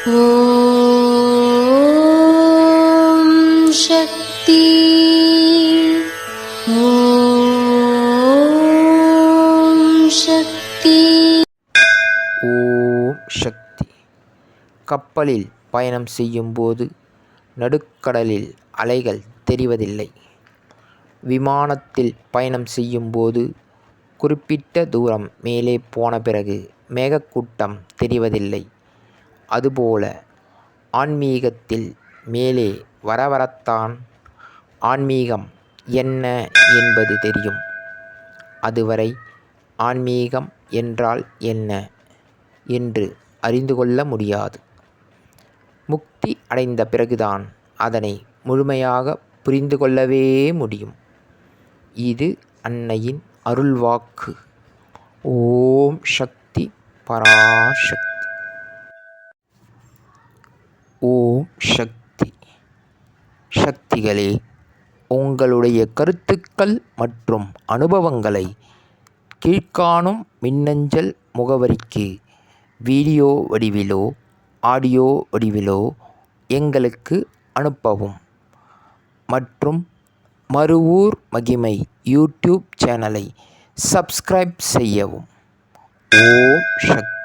ஓம் சக்தி. ஓம் சக்தி. ஓம் சக்தி. கப்பலில் பயணம் செய்யும்போது நடுக்கடலில் அலைகள் தெரிவதில்லை. விமானத்தில் பயணம் செய்யும்போது குறிப்பிட்ட தூரம் மேலே போன பிறகு மேகக்கூட்டம் தெரிவதில்லை. அதுபோல ஆன்மீகத்தில் மேலே வரத்தான் ஆன்மீகம் என்ன என்பது தெரியும். அதுவரை ஆன்மீகம் என்றால் என்ன என்று அறிந்து கொள்ள முடியாது. முக்தி அடைந்த பிறகுதான் அதனை முழுமையாக புரிந்து கொள்ளவே முடியும். இது அன்னையின் அருள்வாக்கு. ஓம் சக்தி பராசக்தி. ஓம் சக்தி. சக்திகளே, உங்களுடைய கருத்துக்கள் மற்றும் அனுபவங்களை கீழ்க்காணும் மின்னஞ்சல் முகவரிக்கு வீடியோ வடிவிலோ ஆடியோ வடிவிலோ எங்களுக்கு அனுப்பவும். மற்றும் மறுவூர் மகிமை யூடியூப் சேனலை சப்ஸ்கிரைப் செய்யவும். ஓம் சக்தி.